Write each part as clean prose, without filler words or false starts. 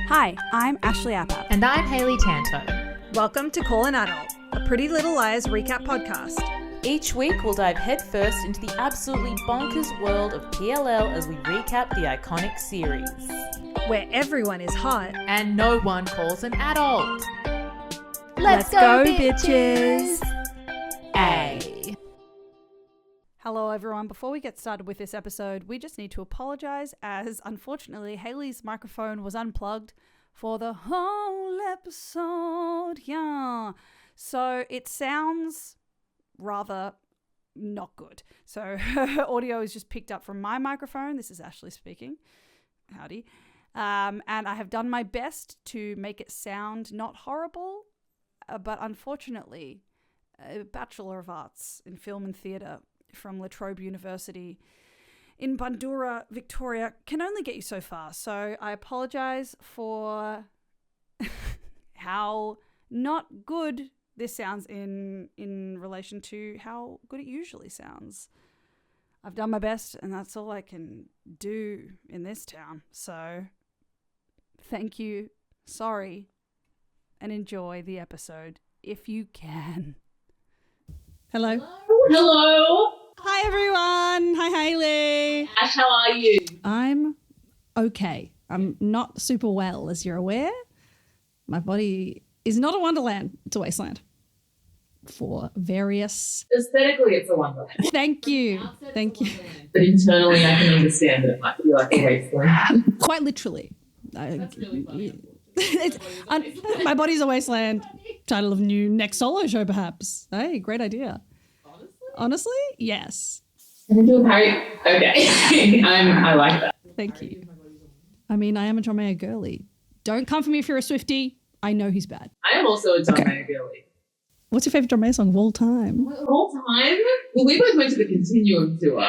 Hi, I'm Ashley Appap. And I'm Hayley Tanto. Welcome to Call an Adult, a Pretty Little Liars recap podcast. Each week we'll dive headfirst into the absolutely bonkers world of PLL as we recap the iconic series. Where everyone is hot. And no one calls an adult. Let's go, bitches! A. Hello everyone, before we get started with this episode, we just need to apologise as unfortunately Hayley's microphone was unplugged for the whole episode, yeah. So it sounds rather not good. So her audio is just picked up from my microphone. This is Ashley speaking. Howdy. And I have done my best to make it sound not horrible, but unfortunately, a Bachelor of Arts in Film and Theatre from La Trobe University in Bundoora, Victoria, can only get you so far. So I apologise for how not good this sounds in relation to how good it usually sounds. I've done my best and that's all I can do in this town. So thank you, sorry, and enjoy the episode if you can. Hello. Hello. Hi everyone. Hi Hayley. Ash, how are you? I'm okay. I'm not super well, as you're aware. My body is not a wonderland. It's a wasteland. For various... Aesthetically, it's a wonderland. Thank you. Thank you. But internally, I can understand that it might be like a wasteland. Quite literally. That's really funny. My body's a wasteland. Title of new next solo show, perhaps. Hey, great idea. Honestly? Yes. Okay. I like that. Thank you. I mean, I am a John Mayer girly. Don't come for me if you're a Swiftie. I know he's bad. I am also a John Mayer girly. What's your favourite John Mayer song of all time? Of all time? Well, we both went to the Continuum tour.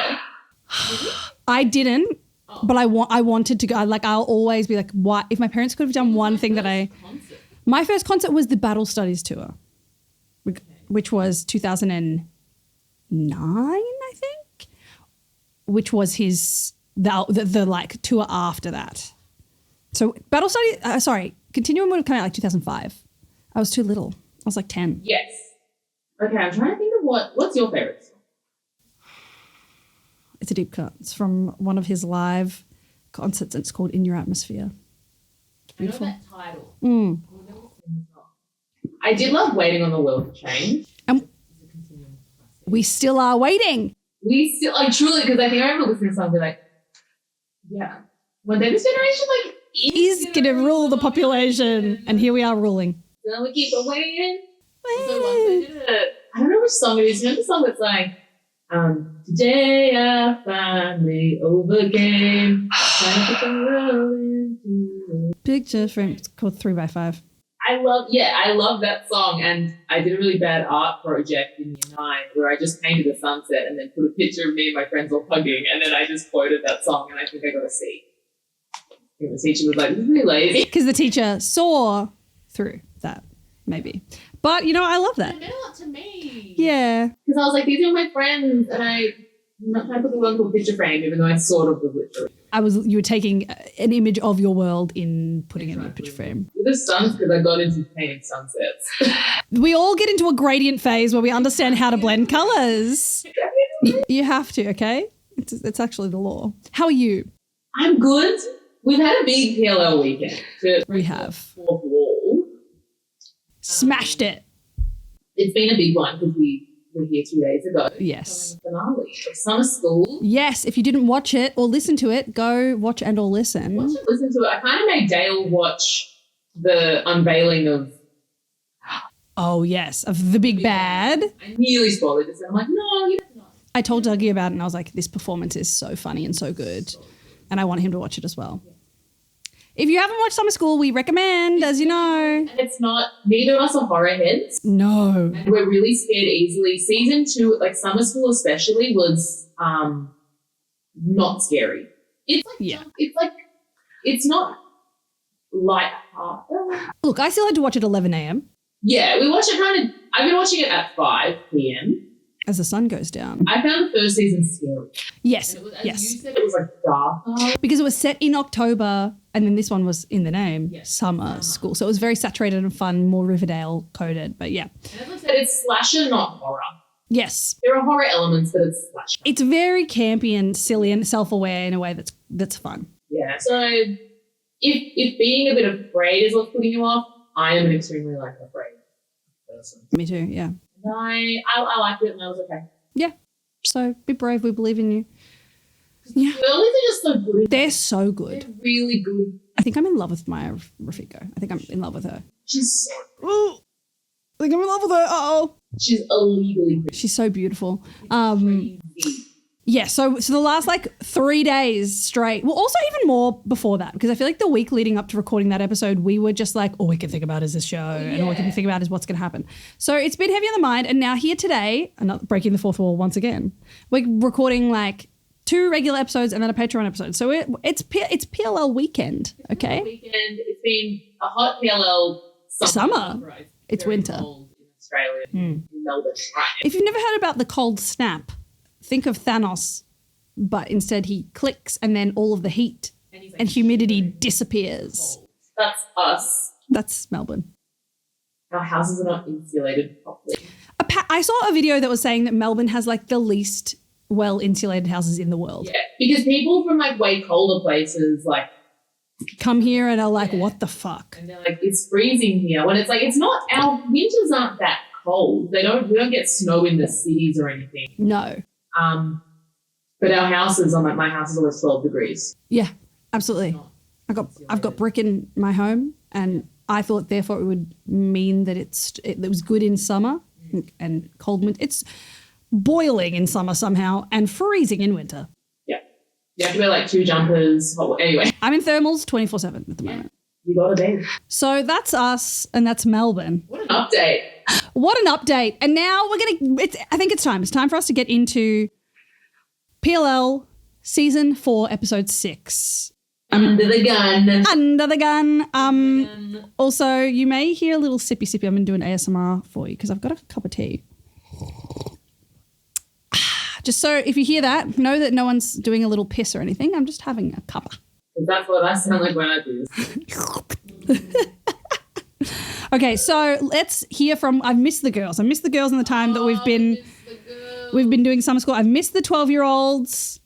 I didn't, but I wanted to go. I'll always be like, what? If my parents could have done one thing that My first concert was the Battle Studies tour, which was 2009, I think, which was his, the like tour after that. So Battle Studies, Continuum would have come out like 2005. I was too little. I was like 10. Yes. Okay, I'm trying to think of what's your favourite song? It's a deep cut. It's from one of his live concerts. It's called In Your Atmosphere. It's beautiful. I know that title. I did love Waiting on the World to Change. We still are waiting. Truly, because I think I remember listening to songs like, yeah, one day this generation is gonna rule the population, and here we are ruling. Then we keep waiting. I don't know which song it is. You know the song that's like, today I finally overcame. Picture frame. It's called 3x5. I love that song, and I did a really bad art project in year 9 where I just painted a sunset and then put a picture of me and my friends all hugging, and then I just quoted that song, and I think I got a C. And the teacher was like, "This is really lazy." Because the teacher saw through that, maybe. But I love that. It meant a lot to me. Yeah. Because I was like, these are my friends, and I'm not trying to put them onto a picture frame, even though I sort of was literally. You were taking an image of your world in putting it in a picture frame. With the suns, because I got into painting sunsets. We all get into a gradient phase where we understand how to blend colours. You have to, okay? It's actually the law. How are you? I'm good. We've had a big PLL weekend. We have. Fourth wall. Smashed it. It's been a big one because we were here 2 days ago. Yes. The finale of summer school. Yes. If you didn't watch it or listen to it, go watch and or listen. Listen to it. I kind of made Dale watch the unveiling of. Oh yes, of the big bad. I nearly spoiled it. I'm like, no, you don't know. I told Dougie about it and I was like, this performance is so funny and so good. And I want him to watch it as well. Yeah. If you haven't watched Summer School, we recommend, as you know. And it's not, neither of us are horror heads. No. And we're really scared easily. Season 2, like Summer School especially, was not scary. It's like, it's not light-hearted. Look, I still had to watch it at 11 a.m. Yeah, we watch it I've been watching it at 5 p.m. as the sun goes down. I found the first season scary. Yes, And it was, as yes. you said, it was like darker. Because it was set in October, and then this one was in the name, Yes, summer school. So it was very saturated and fun, more Riverdale coded. But yeah, And as I said, it's slasher, not horror. yes, There are horror elements, but it's slasher. it's very campy and silly and self-aware in a way that's fun. Yeah. So if being a bit afraid is what's putting you off, I am an extremely like afraid person. Me too. Yeah, And I liked it and I was okay. yeah. So be brave. We believe in you. Yeah, The girlies are just so good. they're so good. They're really good. I think I'm in love with Maya Rafiko. I think I'm in love with her. She's Ooh, I think I'm in love with her. Oh, she's illegally pretty. she's so beautiful. Crazy. Yeah, so the last like 3 days straight, well, also even more before that, because I feel like the week leading up to recording that episode, we were just like, all we can think about is this show, and all we can think about is what's going to happen. So it's been heavy on the mind, and now here today, another breaking the fourth wall once again, we're recording like 2 regular episodes and then a Patreon episode. So it's PLL weekend, okay? Weekend. It's been a hot PLL Summer. Right. It's Very winter. cold in Australia, in Melbourne. Right. If you've never heard about the cold snap, think of Thanos, but instead he clicks and then all of the heat And he's like, and humidity disappears. that's us. That's Melbourne. Our houses are not insulated properly. I saw a video that was saying that Melbourne has like the least well-insulated houses in the world. Yeah, because people from like way colder places like Come here and are like, what the fuck? and they're like, it's freezing here. When it's like, it's not. Our winters aren't that cold. We don't get snow in the cities or anything. No. But our houses, on like my house is always 12 degrees. Yeah, absolutely. I've got brick in my home, and I thought therefore it would mean that it was good in summer and cold winter. It's boiling in summer somehow and freezing in winter. Yeah, you have to wear like 2 jumpers. Anyway, I'm in thermals 24/7 at the moment. you got a day. So that's us, and that's Melbourne. What an update! What an update! And now I think it's time. It's time for us to get into PLL season 4, episode 6. Under the gun. Under the gun. Also, you may hear a little sippy. I'm going to do an ASMR for you because I've got a cup of tea. Just so if you hear that, know that no one's doing a little piss or anything. I'm just having a cuppa. That's what I sound like when I do this. Okay, so let's hear from. I've missed the girls. I missed the girls in the time that we've been doing summer school. I've missed the 12-year-olds.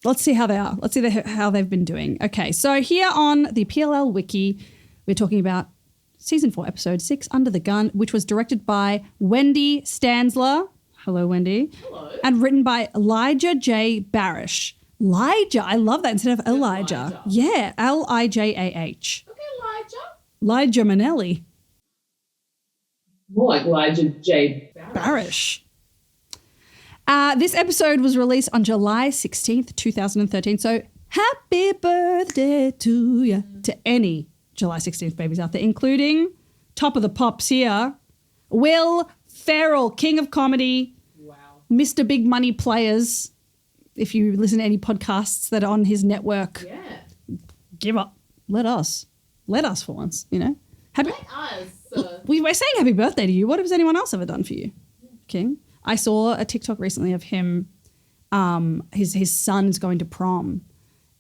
Let's see how they are. Let's see how they've been doing. Okay, so here on the PLL Wiki, we're talking about season 4, episode 6, Under the Gun, which was directed by Wendy Stansler. Hello, Wendy. Hello. And written by Elijah J. Barish. Elijah, I love that instead of Elijah. Yeah, Lijah. Okay, Elijah. Elijah Minnelli. More like Elijah J. Barish. This episode was released on July 16th, 2013. So happy birthday to you, to any July 16th babies out there, including top of the pops here, Will Ferrell, king of comedy, Wow. Mr. Big Money Players. If you listen to any podcasts that are on his network, Yeah. give up. Let us for once, you know. Happy. Us. We're saying happy birthday to you. What has anyone else ever done for you, King? I saw a TikTok recently of him. His son's going to prom,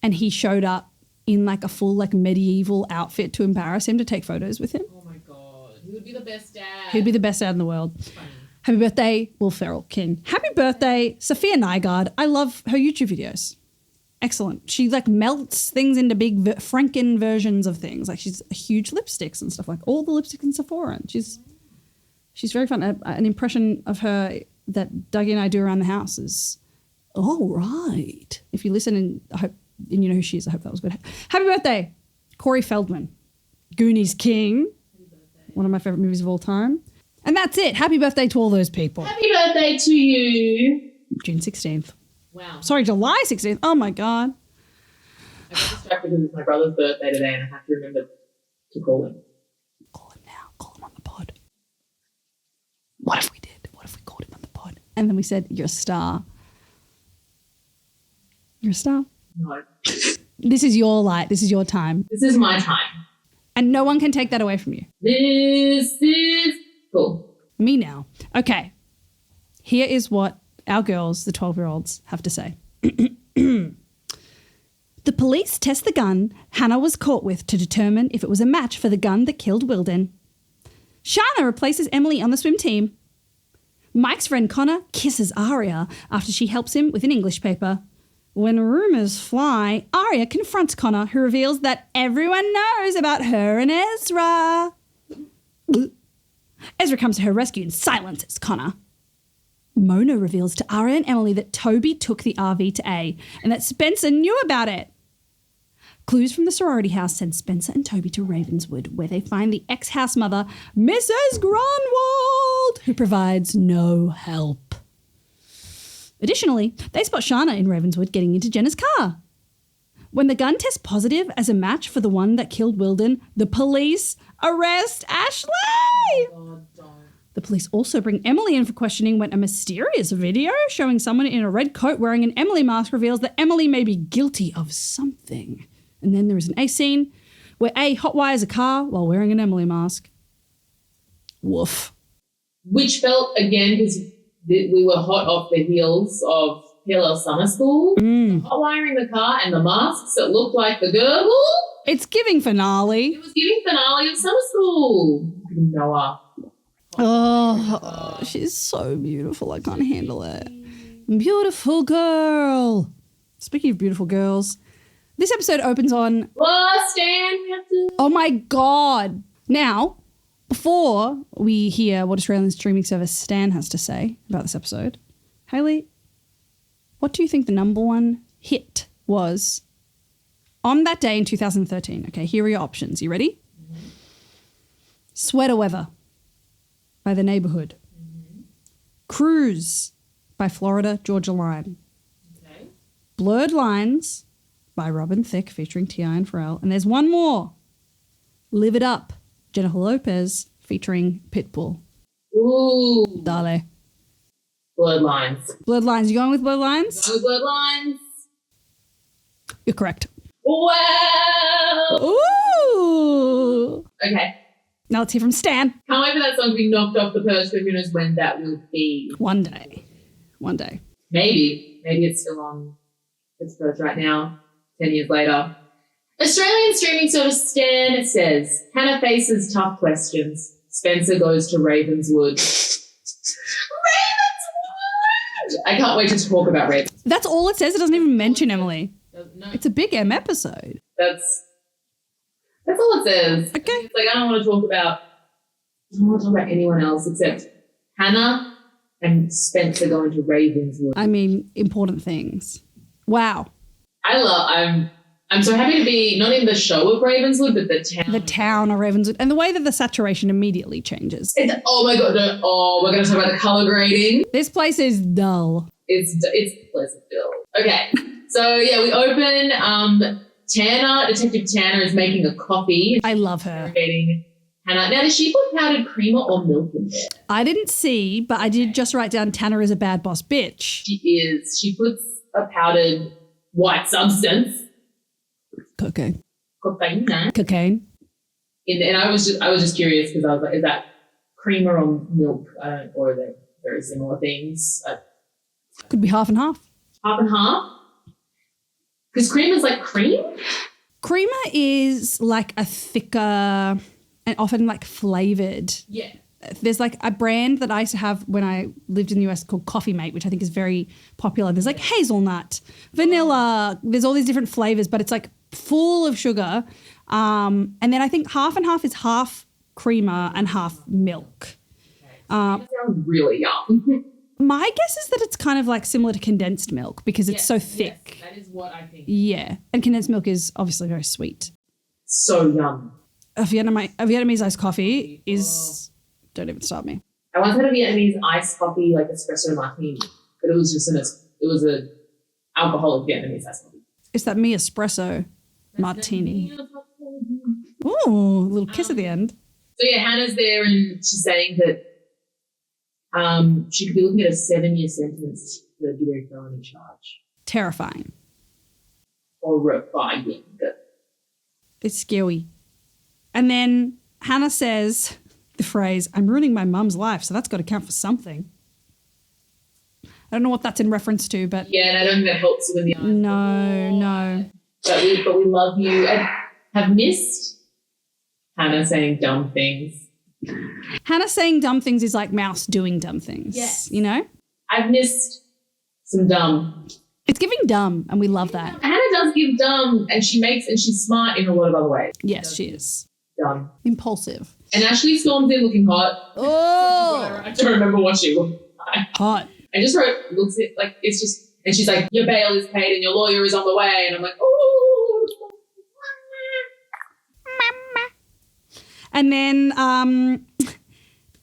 and he showed up in like a full like medieval outfit to embarrass him to take photos with him. Oh my god, he would be the best dad. He'd be the best dad in the world. Funny. Happy birthday, Will Ferrell, King. Happy birthday, Sophia Nygaard. I love her YouTube videos. Excellent. She like melts things into big Franken versions of things. Like she's huge lipsticks and stuff, like all the lipsticks in Sephora. And she's very fun. An impression of her that Dougie and I do around the house is, all right. If you listen and I hope, and you know who she is, I hope that was good. Happy birthday, Corey Feldman, Goonies King, one of my favorite movies of all time. And that's it. Happy birthday to all those people. Happy birthday to you. June 16th. Wow. Sorry, July 16th. Oh my God. I got distracted because it's my brother's birthday today and I have to remember to call him. Call him now. Call him on the pod. What if we did? What if we called him on the pod? And then we said, you're a star. You're a star. No. This is your light. This is your time. This is my time. And no one can take that away from you. This is cool. Me now. Okay. Here is what our girls, the 12-year-olds, have to say. The police test the gun Hannah was caught with to determine if it was a match for the gun that killed Wilden. Shana replaces Emily on the swim team. Mike's friend Connor kisses Aria after she helps him with an English paper. When rumours fly, Aria confronts Connor, who reveals that everyone knows about her and Ezra. Ezra comes to her rescue and silences Connor. Mona reveals to Aria and Emily that Toby took the RV to A and that Spencer knew about it. Clues from the sorority house send Spencer and Toby to Ravenswood, where they find the ex-house mother, Mrs. Grunwald, who provides no help. Additionally, they spot Shana in Ravenswood getting into Jenna's car. When the gun tests positive as a match for the one that killed Wilden, the police arrest Ashley! God, don't. The police also bring Emily in for questioning when a mysterious video showing someone in a red coat wearing an Emily mask reveals that Emily may be guilty of something. And then there is an A scene where A hotwires a car while wearing an Emily mask. Woof. Which felt, again, because we were hot off the heels of PLL summer school, hot wiring the car and the masks that looked like the girl. It's giving finale. It was giving finale of summer school. Noah. Oh, she's so beautiful. I can't handle it. Beautiful girl. Speaking of beautiful girls, this episode opens on... Oh, Stan, we have to... Oh, my God. Now, before we hear what Australian streaming service Stan has to say about this episode, Hayley, what do you think the number one hit was on that day in 2013? Okay, here are your options. You ready? Mm-hmm. Sweater Weather by The Neighborhood. Mm-hmm. Cruise by Florida Georgia Line. Okay. Blurred Lines by Robin Thicke featuring T.I. and Pharrell. And there's one more. Live It Up, Jennifer Lopez featuring Pitbull. Ooh. Dale. Blurred Lines. Blurred Lines. You going with Blurred Lines? Going with Blurred Lines. You're correct. Wow. Ooh. Okay. Now let's hear from Stan. Can't wait for that song to be knocked off the perch, but who knows when that will be. One day. One day. Maybe. Maybe it's still on its perch right now, 10 years later. Australian streaming service Stan says, Hannah faces tough questions. Spencer goes to Ravenswood. Ravenswood! I can't wait to talk about Ravenswood. That's all it says. It doesn't even mention Emily. No. It's a big M episode. That's all it says. Okay. It's like I don't want to talk about anyone else except Hannah and Spencer going to Ravenswood. I mean, important things. Wow. I'm so happy to be not in the show of Ravenswood, but the town. The town of Ravenswood. And the way that the saturation immediately changes. Oh my God. No, we're going to talk about the colour grading. This place is dull. It's Pleasantville. Okay. So yeah, we open, Detective Tanner is making a coffee. I love her. Interrogating Hannah. Now, does she put powdered creamer or milk in there? I didn't see, but I did just write down Tanner is a bad boss bitch. She is. She puts a powdered white substance. Cocaine. Cocaine. Cocaine. And I was just curious because I was like, is that creamer or milk? Or are they very similar things? Could be half and half. Half and half? Because cream is like cream? Creamer is like a thicker and often like flavoured. Yeah. There's like a brand that I used to have when I lived in the US called Coffee Mate, which I think is very popular. There's like hazelnut, vanilla, there's all these different flavours, but it's like full of sugar. And then I think half and half is half creamer and half milk. That sounds really yum. My guess is that it's kind of like similar to condensed milk because it's so thick. Yes, that is what I think. Yeah. And condensed milk is obviously very sweet. So yum. A Vietnamese iced coffee is... Don't even start me. I once had a Vietnamese iced coffee, like espresso martini, but it was just an alcoholic Vietnamese iced coffee. It's that me espresso martini. Ooh, a little kiss at the end. So yeah, Hannah's there and she's saying that she could be looking at a 7-year sentence for a degree felony charge. Terrifying. Horrifying. It's scary. And then Hannah says the phrase, I'm ruining my mum's life, so that's got to count for something. I don't know what that's in reference to, but Yeah, and I don't think that helps you in the eyes. no. But we love you. I have missed Hannah saying dumb things. Hannah saying dumb things is like Mouse doing dumb things. Yes. You know? I've missed some dumb. It's giving dumb, and we love that. Hannah does give dumb, and she's smart in a lot of other ways. Yes, she is. Dumb. Impulsive. And Ashley storms in looking hot. Oh! I don't remember what she looked like. Hot. I just wrote, looks it like it's just, and she's like, your bail is paid and your lawyer is on the way. And I'm like, oh. And then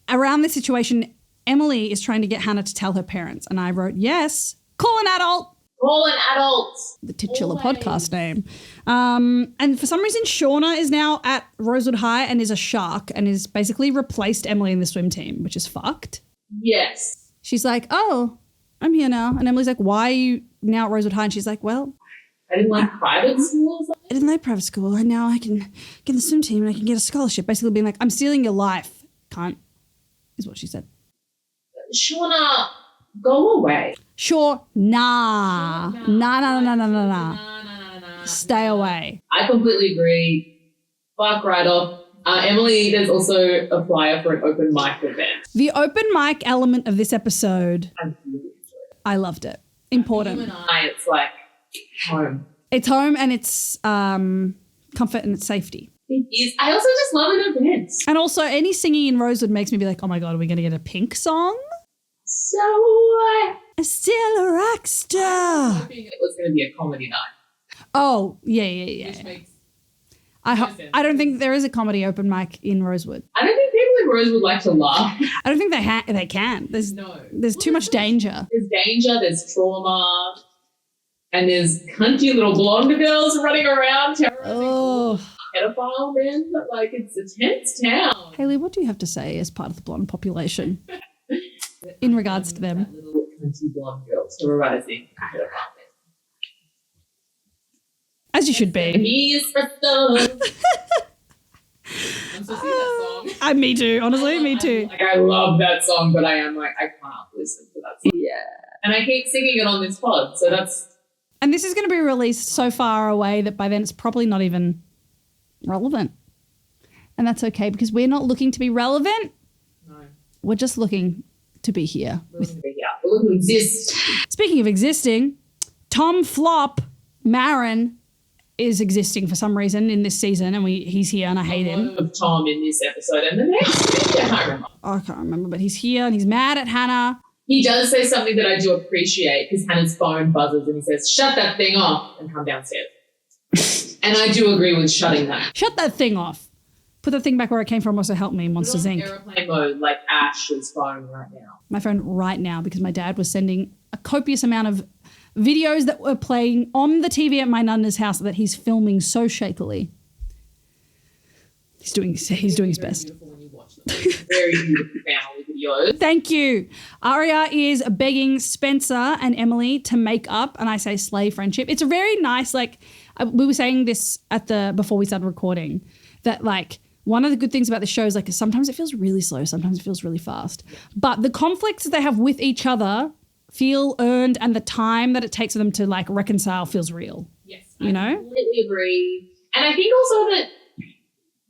around this situation, Emily is trying to get Hannah to tell her parents. And I wrote, yes, call an adult. Call an adult. The titular Always. podcast name. And for some reason, Shauna is now at Rosewood High and is a shark and is basically replaced Emily in the swim team, which is fucked. Yes. She's like, oh, I'm here now. And Emily's like, why are you now at Rosewood High? And she's like, well, I didn't like private schools. I didn't like private school, and now I can get in the swim team and I can get a scholarship. Basically being like, I'm stealing your life, cunt, is what she said. Shauna, go away. Sure, nah. Nah. Stay away. I completely agree. Fuck right off. Emily, there's also a flyer for an open mic event. The open mic element of this episode, I really enjoyed it. I loved it. Important. You and I, it's like home. It's home and it's comfort and it's safety. It is. I also just love an event. And also any singing in Rosewood makes me be like, oh my God, are we going to get a Pink song? So I'm still a rock I'm star. hoping it was going to be a comedy night. Oh, yeah. Which makes I sense. don't think there is a comedy open mic in Rosewood. I don't think people in Rosewood like to laugh. I don't think they can. There's too much danger. There's danger, there's trauma, and there's cunty little blonde girls running around terrorizing Oh. pedophile men. Like, it's a tense town. Haley, what do you have to say as part of the blonde population in regards to them? That little cunty blonde girls terrorizing pedophile As you should men. be. He is for stuff. I'm so sick of that song. Me too. Honestly, me too. I love that song, but I am like, I can't listen to that song. Yeah. And I keep singing it on this pod, so that's... And this is going to be released so far away that by then it's probably not even relevant. And that's okay because we're not looking to be relevant. No. We're just looking to be here. We're looking to be here. We're looking to exist. Speaking of existing, Tom Flop Marin is existing for some reason in this season and he's here and I hate him. Of Tom in this episode and the next, I can't remember. I can't remember, but he's here and he's mad at Hannah. He does say something that I do appreciate because Hannah's phone buzzes and he says, shut that thing off and come downstairs. And I do agree with shutting that. Shut that thing off. Put the thing back where it came from. Also help me, Monsters Put it on Inc. airplane mode like Ash's phone right now. My phone right now because my dad was sending a copious amount of videos that were playing on the TV at my nana's house that he's filming so shakily. He's doing his best. Beautiful when you watch them. Very beautiful family videos. Thank you. Aria is begging Spencer and Emily to make up, and I say slay friendship. It's a very nice, like, we were saying this before we started recording, that like one of the good things about the show is like sometimes it feels really slow, sometimes it feels really fast. But the conflicts that they have with each other feel earned, and the time that it takes for them to like reconcile feels real. Yes, you know? I completely agree. And I think also that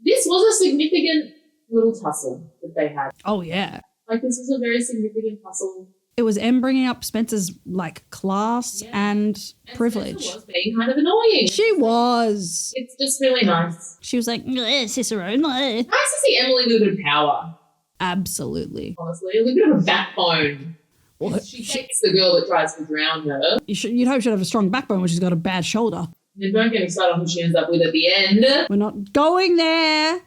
this was a significant little tussle that they had. Oh yeah. Like this was a very significant tussle. It was Em bringing up Spencer's like class and privilege. Spencer was being kind of annoying. She was. It's just really nice. She was like, Cicero. Nice to see Emily with a bit of power. Absolutely. Honestly, a little bit of a backbone. Well, she takes the girl that tries to drown her. You'd hope she'd have a strong backbone when she's got a bad shoulder. And don't get me started on who she ends up with at the end. We're not going there.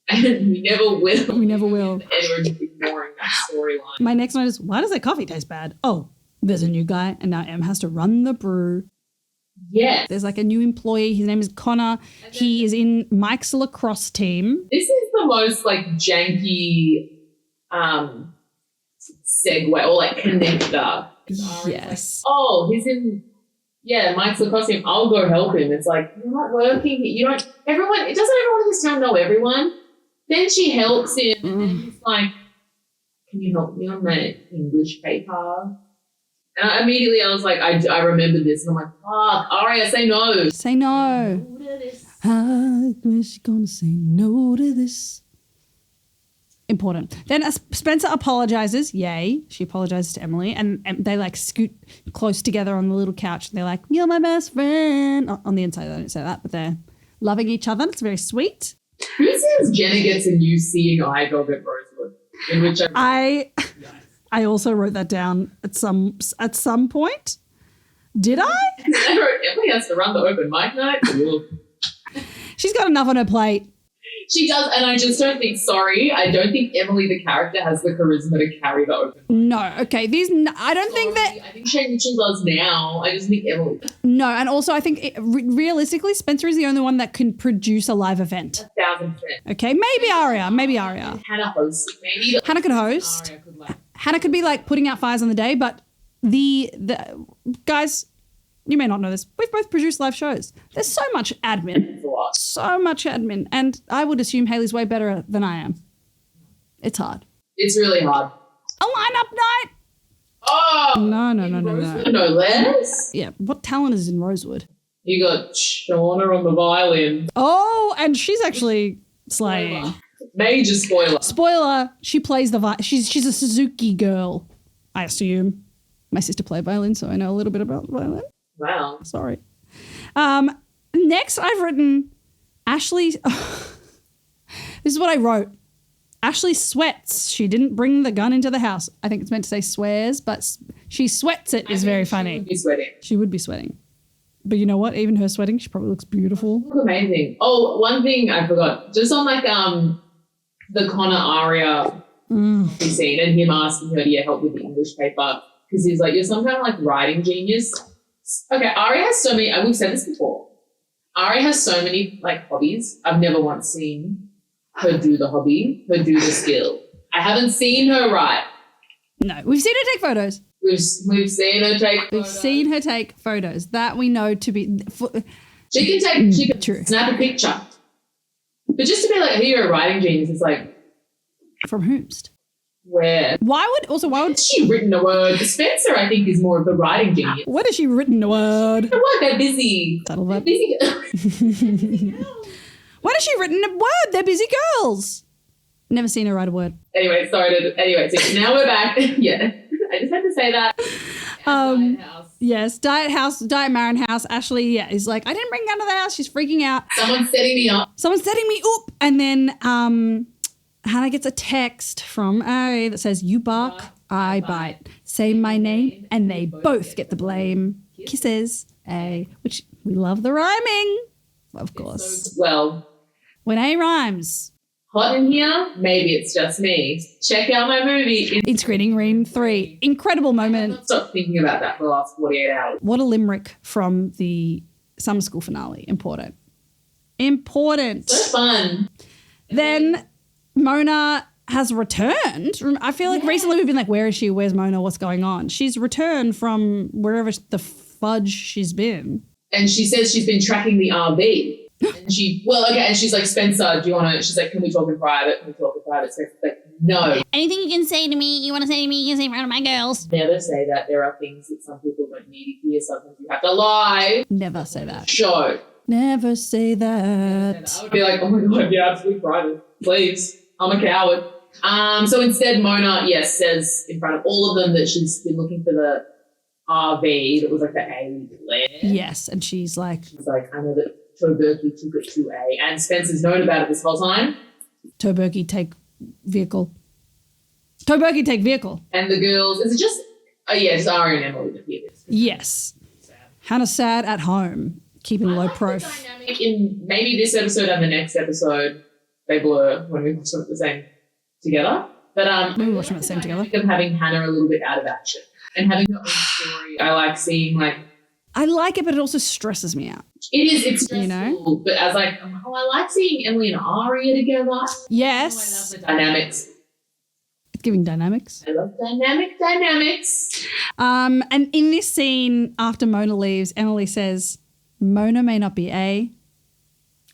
And we never will. We never will. And we're just ignoring that storyline. My next note is, why does that coffee taste bad? Oh, there's a new guy and now Em has to run the brew. Yes. There's like a new employee. His name is Connor. He is in Mike's lacrosse team. This is the most like janky segue or like connector. Yes. Like, oh, he's in Mike's lacrosse team. I'll go help him. It's like, you're not working. You don't, doesn't everyone in this town know everyone? Then she helps him and then he's like, can you help me on my English paper? And immediately I was like, I remembered this. And I'm like, fuck, Aria, say no. Say no. How is she gonna say no to this? Important. Then Spencer apologizes. Yay. She apologizes to Emily. And they like scoot close together on the little couch. And they're like, you're my best friend. On the inside, they don't say that, but they're loving each other. It's very sweet. Who says Jenna gets a new seeing eye dog at Rosewood? In which I also wrote that down at some point. Did I? I wrote Emily has to run the open mic night. She's got enough on her plate. She does, and I just don't think, I don't think Emily the character has the charisma to carry the open mic. No, okay. I don't think that. I think Shane Mitchell does now. I just think Emily. No, and also I think realistically, Spencer is the only one that can produce a live event. 1,000%. Okay, maybe Aria. Hannah hosts it, maybe. Hannah could host. Aria could Hannah could be like putting out fires on the day, but the guys, you may not know this, we've both produced live shows. There's so much admin. So much admin. And I would assume Hayley's way better than I am. It's hard. It's really hard. A lineup night? Oh! No. No less? Yeah, what talent is in Rosewood? You got Shauna on the violin. Oh, and she's actually slaying. Major spoiler. Spoiler, she plays the violin. She's a Suzuki girl, I assume. My sister played violin, so I know a little bit about violin. Wow. Sorry. Next, I've written Ashley. This is what I wrote. Ashley sweats. She didn't bring the gun into the house. I think it's meant to say swears, but she sweats it is very funny. She would be sweating. She would be sweating. But you know what? Even her sweating, she probably looks beautiful. Look amazing. Oh, one thing I forgot. Just on like the Connor Aria scene and him asking her to help with the English paper because he's like, you're some kind of like writing genius. Okay, Aria has so many, we've said this before. Aria has so many like hobbies. I've never once seen her do the hobby, her do the skill. I haven't seen her write. No, we've seen her take photos. We've seen her take photos. We've seen her take photos. That we know to be... She can snap a picture. But just to be like, hey, you're a writing genius, it's like... From whomst? Where? Why would... Has she written a word? Spencer, I think, is more of the writing genius. What has she written a word? They're busy. Subtle that. Busy. When has she written a word? They're busy girls. Never seen her write a word. Anyway, so now we're back. Yeah, I just had to say that. Diet House. Yes, Diet Marin House. Ashley, is like, I didn't bring gun to the house. She's freaking out. Someone's setting me up. And then Hannah gets a text from Aria that says, you bark, I bite. Say my name, and they both get the blame. Kisses, which we love the rhyming, of course. Well, when A rhymes. Hot in here? Maybe it's just me. Check out my movie. In Screening Room 3. Incredible moment. I have not stopped thinking about that for the last 48 hours. What a limerick from the summer school finale. Important. So fun. Then Mona has returned. I feel like recently we've been like, where is she? Where's Mona? What's going on? She's returned from wherever the fudge she's been. And she says she's been tracking the RV. And she's like, Spencer, do you want to, she's like, can we talk in private? Spencer's like, no. Anything you can say to me, you want to say to me, you can say in front of my girls. Never say that. There are things that some people don't need to hear. Sometimes you have to lie. Never say that. Show. Never say that. I would be like, oh my God, yeah, absolutely private. Please. I'm a coward. So instead, Mona, says in front of all of them that she's been looking for the RV that was like the A land. Yes, and she's like, I know that Toberky took it to A, and Spencer's known about it this whole time. Toberky take vehicle. Toberky take vehicle. And the girls, is it just, just Aria and Emily that hear this? Yes. Hannah's sad at home, keeping low prof. The dynamic in maybe this episode and the next episode, they blur when we watch them at the same together. But we watch them at the same together. Of having Hannah a little bit out of action and having her own story. I like seeing I like it, but it also stresses me out. It's stressful, but as I like seeing Emily and Aria together. Yes. I love the dynamics. It's giving dynamics. I love dynamics. And in this scene, after Mona leaves, Emily says, Mona may not be A,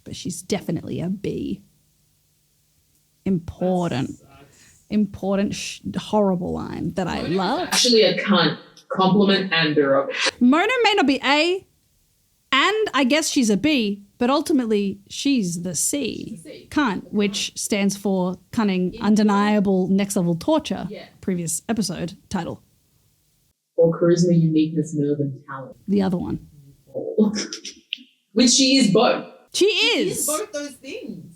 but she's definitely a B. Important. important, horrible line that I love. Actually a cunt. Compliment and derogatory. Mona may not be A, and I guess she's a B, but ultimately she's the C. Cunt, which stands for cunning, undeniable, next level torture. Yeah. Previous episode title. Or charisma, uniqueness, nerve, and talent. The other one. Which she is both. She is. both those things.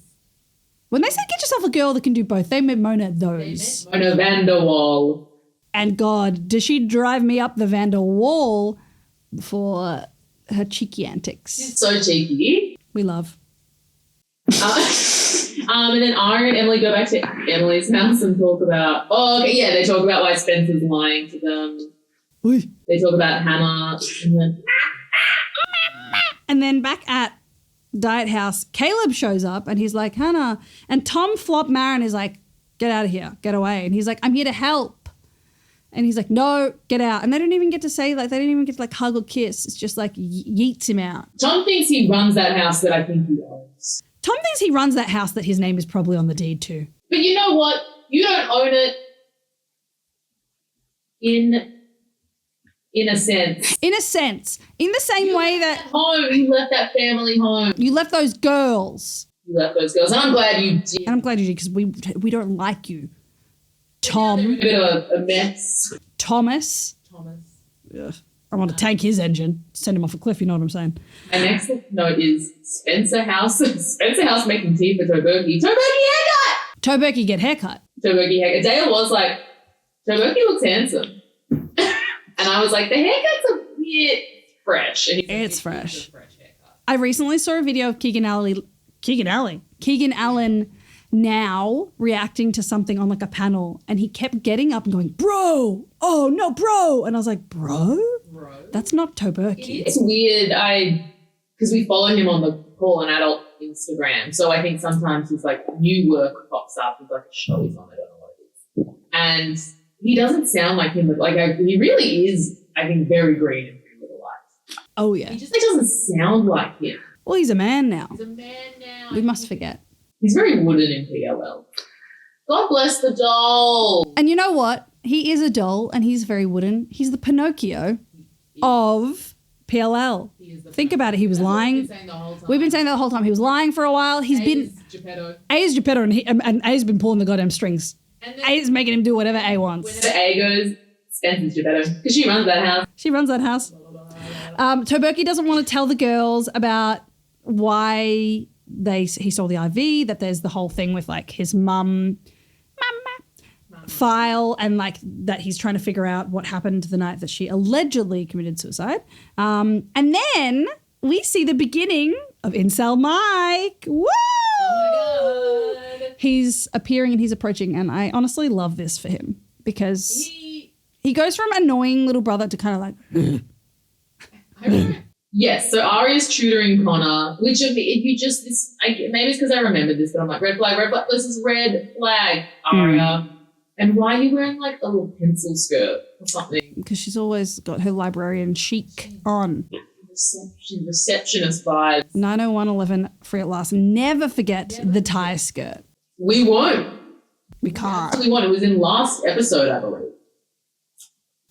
When they said get yourself a girl that can do both, they meant Mona those. Mona Vanderwall. And God, does she drive me up the Vander Wall for her cheeky antics. She's so cheeky. We love. And then Aria and Emily go back to Emily's house and talk about, they talk about why Spencer's lying to them. Oy. They talk about Hannah. And then back at Diet House, Caleb shows up and he's like, Hannah. And Tom Flop Marin is like, get out of here, get away. And he's like, I'm here to help. And he's like, no, get out. And they don't even get to say, like, they don't even get to, like, hug or kiss. It's just, like, yeets him out. Tom thinks he runs that house that I think he owns. Tom thinks he runs that house that his name is probably on the deed to. But you know what? You don't own it in a sense. In a sense. In the same way that... Home. You left that family home. You left those girls. You left those girls. And I'm glad you did. And I'm glad you did because we don't like you. Tom. A bit of a mess. Thomas. Ugh. I want to tank his engine. Send him off a cliff, you know what I'm saying? My next note is Spencer House. Spencer House making tea for Toberky. Toberky haircut! Toberky get haircut. Toberky haircut. Dale was like, Toberky looks handsome. And I was like, the haircut's a bit fresh. And It's fresh. It's a fresh haircut. I recently saw a video of Keegan Allen now reacting to something on like a panel, and he kept getting up and going, bro, oh no, bro. And I was like, bro? That's not Toberky. It's weird. Because we follow him on the Call an Adult Instagram. So I think sometimes his like new work pops up. There's like a show he's on, I don't know what it is. And he doesn't sound like him, but like he really is, I think, very green and Pretty Little Lies. Oh yeah. He just doesn't sound like him. Well, he's a man now. He's a man now. We must forget. He's very wooden in PLL. God bless the doll. And you know what? He is a doll and he's very wooden. He's the Pinocchio of PLL. Think about it. He was lying. We've been saying that the whole time. He was lying for a while. He's been... Geppetto. A is Geppetto and A's been pulling the goddamn strings. A is making him do whatever A wants. Whenever A goes, Spencer's Geppetto. Because she runs that house. She runs that house. Toberky doesn't want to tell the girls about why he saw the IV, that there's the whole thing with like his mum file and like that he's trying to figure out what happened the night that she allegedly committed suicide. And then we see the beginning of Incel Mike. Woo! Oh my God. He's appearing and he's approaching, and I honestly love this for him because he goes from annoying little brother to kind of like... Yes, so Aria's tutoring Connor, which if you just maybe it's because I remembered this, but I'm like, red flag, this is red flag, Aria. And why are you wearing like a little pencil skirt or something? Because she's always got her librarian chic on. Receptionist vibes. 90111 free at last. Never forget the tie skirt. We won't. We can't. We won't. It was in last episode, I believe.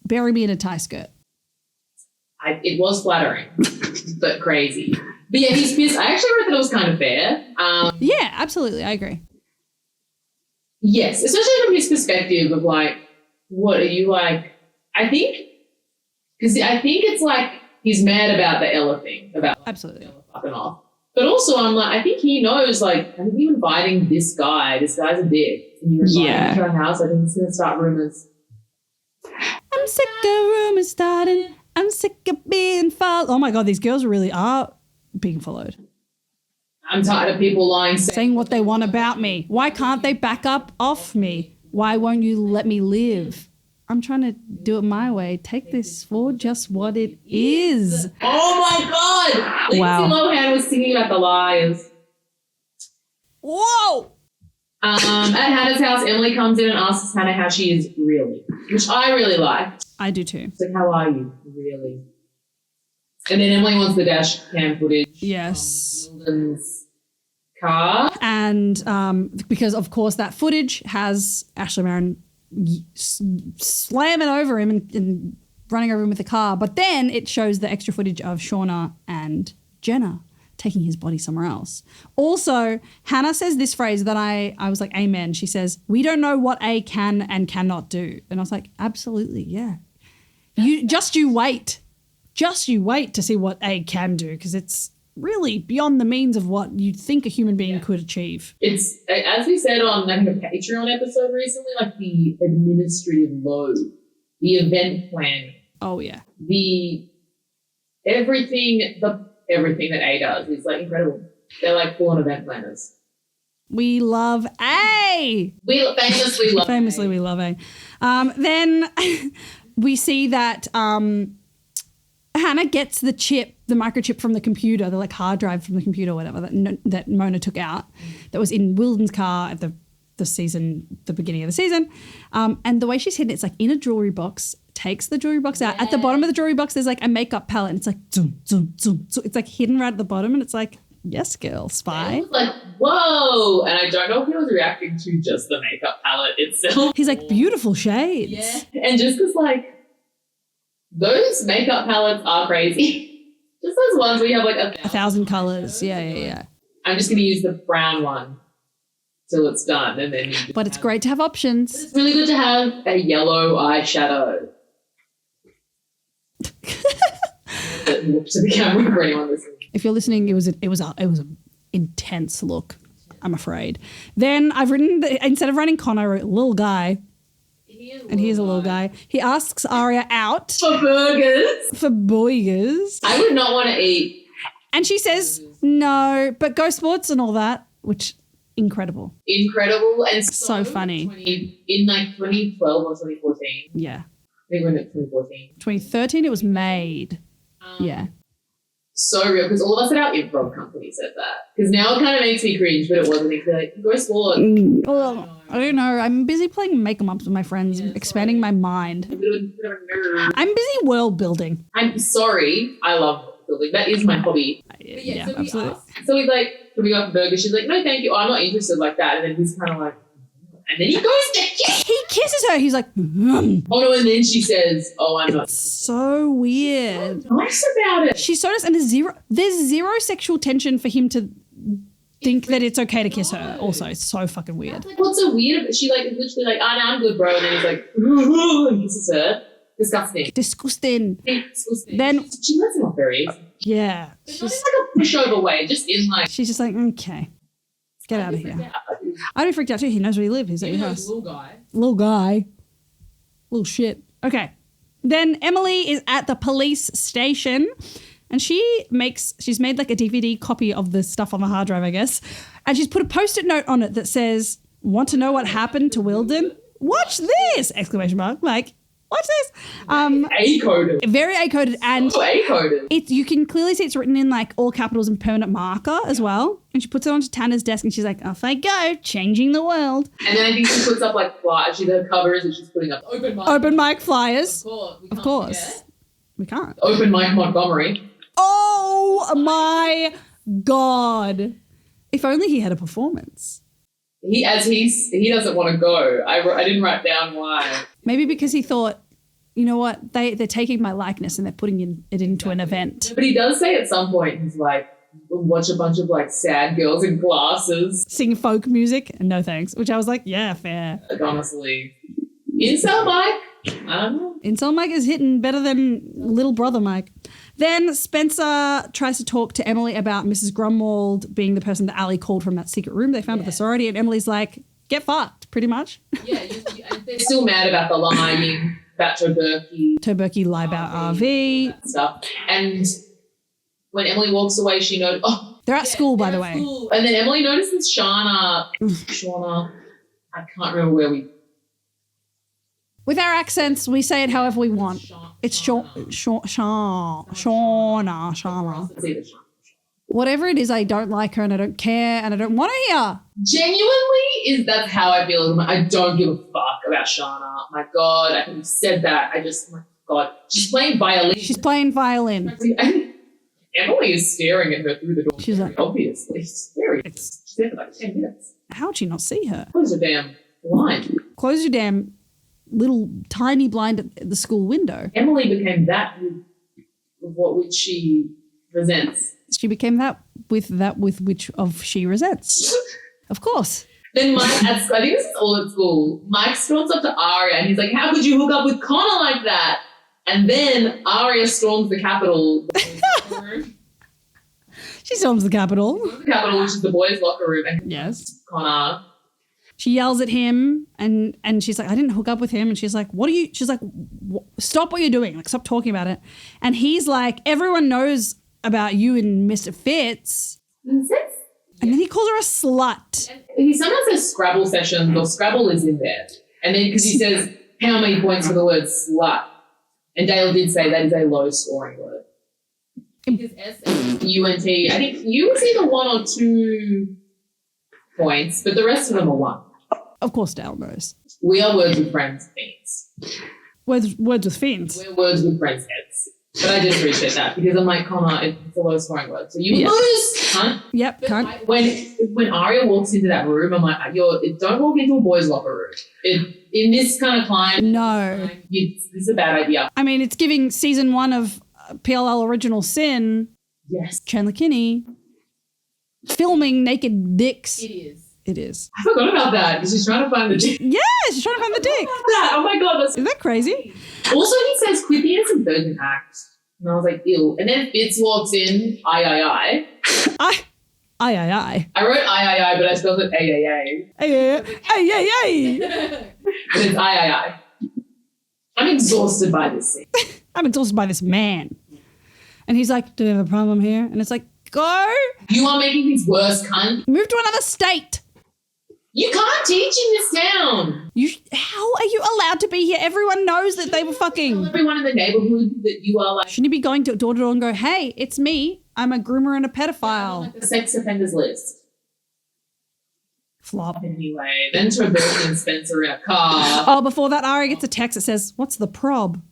Bury me in a tie skirt. It was flattering, but crazy. But yeah, he's pissed. I actually read that it was kind of fair. Yeah, absolutely. I agree. Yes, especially from his perspective of like, what are you like? I think it's like he's mad about the Ella thing, about like, absolutely Ella fucking off. But also, I'm like, I think he knows, like, I think you inviting this guy's a dick. And you invite him to our house, I think it's going to start rumors. I'm sick of rumors starting. I'm sick of being followed. Oh my God, these girls really are being followed. I'm tired of people lying, saying what they want about me. Why can't they back up off me? Why won't you let me live? I'm trying to do it my way. Take this for just what it is. Oh my God! Wow. Lindsay Lohan was singing about the lies. Whoa! At Hannah's house, Emily comes in and asks Hannah how she is really, which I really liked. I do too. It's like, how are you really? And then Emily wants the dash cam footage. Yes. Wilden's car. And because, of course, that footage has Ashley Marin slamming over him and running over him with the car. But then it shows the extra footage of Shauna and Jenna taking his body somewhere else. Also, Hannah says this phrase that I was like, amen. She says, we don't know what A can and cannot do. And I was like, absolutely, yeah. You wait. Just you wait to see what A can do, because it's really beyond the means of what you'd think a human being could achieve. It's, as we said on I think a Patreon episode recently, like the administrative load, the event planning. Oh, yeah. Everything that A does is like incredible. They're like full-on event planners. We love A. We famously love Famously, A. we love A. Then we see that Hannah gets the microchip from the computer, the like hard drive from the computer or whatever that Mona took out that was in Wilden's car at the beginning of the season. And the way she's hidden it's like in a jewelry box, takes the jewelry box out. At the bottom of the jewelry box, there's like a makeup palette and it's like zoom, zoom, zoom. So it's like hidden right at the bottom and it's like, yes, girl, spy. It was like, whoa. And I don't know if he was reacting to just the makeup palette itself. He's like, beautiful shades. Yeah. And just because like, those makeup palettes are crazy. Just those ones where you have like 1,000 colors. Yeah. I'm just going to use the brown one till it's done. And then but it's great to have options. It's really good to have a yellow eyeshadow. Look to the camera for anyone listening. If you're listening, it was an intense look, I'm afraid. Then I've written, instead of writing Con, I wrote little guy. And here's a little guy. He asks Aria out. For burgers. For burgers. I would not want to eat. And she says, no, but go sports and all that, which, incredible. Incredible and so funny. In like 2012 or 2014. Yeah. I think when it's 2014. 2013, it was made. Yeah. So real, because all of us at our improv company said that. Because now it kind of makes me cringe, but it wasn't. They're like, go sports. Well, I don't know. I'm busy playing make-em-ups with my friends, expanding my mind. I'm busy world building. I'm sorry. I love world building. That is my hobby. Yeah, absolutely. So he's like, can we go for burgers? She's like, no, thank you. Oh, I'm not interested like that. And then he's kind of like, and then he goes to kiss. He kisses her. He's like, oh no, and then she says, oh, I'm not. So weird. So nice about it. She's so nice, and there's zero sexual tension for him to think that it's okay to kiss her. Also, it's so fucking weird. Like, what's so weird? She like is literally like, oh no, I'm good, bro. And then he's like, and kisses her. Disgusting. Then she lets him off very easy. Yeah. It's not in like a pushover way, just in like. She's just like, okay, get out of here. I'd be freaked out too. He knows where you live. He's at your house. Little guy. Little shit. Okay. Then Emily is at the police station and she's made like a DVD copy of the stuff on the hard drive, I guess. And she's put a Post-it note on it that says, want to know what happened to Wilden? Watch this! Exclamation mark. Like, watch this. A-coded. Very A-coded. And A-coded. You can clearly see it's written in like all capitals and permanent marker as well. And she puts it onto Tanner's desk and she's like, off I go, changing the world. And then I think she puts up like flyers. Her covers and she's putting up open mic flyers. Of course. We can't. Open Mike Montgomery. Oh my God. If only he had a performance. He doesn't want to go. I didn't write down why. Maybe because he thought, you know what, they're taking my likeness and they're putting it into an event. But he does say at some point, he's like, watch a bunch of like sad girls in glasses. Sing folk music? No thanks. Which I was like, yeah, fair. Like, honestly. Incel Mike? I don't know. Incel Mike is hitting better than little brother Mike. Then Spencer tries to talk to Emily about Mrs. Grumwald being the person that Ali called from that secret room they found at the sorority, and Emily's like, get fucked, pretty much. Yeah, they're still mad about the lying, about Toberky lie about RV. That stuff. And when Emily walks away, she knows, they're at school, by the way. School. And then Emily notices Shauna, I can't remember where we... With our accents, we say it however we want. It's Shauna. Whatever it is, I don't like her and I don't care and I don't want to hear. Genuinely, that's how I feel. I don't give a fuck about Shauna. My God, I think you said that. My God, she's playing violin. Emily is staring at her through the door. She's like, obviously, it's She's there for like 10 minutes. How'd she not see her? Close the damn blind. Close your damn little tiny blind at the school window. Emily became that with what which she resents. She became that with which of she resents. Of course. Then Mike, I think this is all at school, Mike storms up to Aria and he's like, how could you hook up with Connor like that? And then Aria storms the Capitol. She storms the Capitol. The Capitol, which is the boys' locker room. And Yes. Connor. She yells at him and she's like, I didn't hook up with him. And she's like, she's like, stop what you're doing. Like, stop talking about it. And he's like, everyone knows about you and Mr. Fitz. And then he calls her a slut. And he sometimes says Scrabble sessions or Scrabble is in there. And then because he says, how many points for the word slut? And Dale did say that is a low scoring word. Because S-U-N-T, I think you was either 1 or 2 points, but the rest of them are 1. Of course Dale knows. We are words with friends fiends. Words with fiends. We're words with friends heads. But I did appreciate that because I'm like, Connor, it's a low scoring word. So you lose, cunt. Yep, But cunt. when Aria walks into that room, I'm like, don't walk into a boys' locker room. In this kind of climate, No. this is a bad idea. I mean, it's giving season 1 of PLL Original Sin, Yes. Chandler Kinney, filming naked dicks. It is. It is. I forgot about that because she's trying to find the dick. Yeah, she's trying to find the dick. Oh my God. That's Isn't that crazy? Also, he says Quippy has a virgin act. And I was like, ew. And then Fitz walks in, I. I. I wrote I, but I spelled it A. Hey. But it's I. I'm exhausted by this scene. I'm exhausted by this man. And he's like, do we have a problem here? And it's like, go. You are making things worse, cunt. Move to another state. You can't teach in this town. How are you allowed to be here? Everyone knows that they were Tell fucking. everyone in the neighborhood that you are like Shouldn't you be going door to door and go, hey, it's me. I'm a groomer and a pedophile. the sex offenders list. Flop. Anyway, then Roberta and Spencer in a car. Oh, before that, Aria gets a text that says, what's the prob?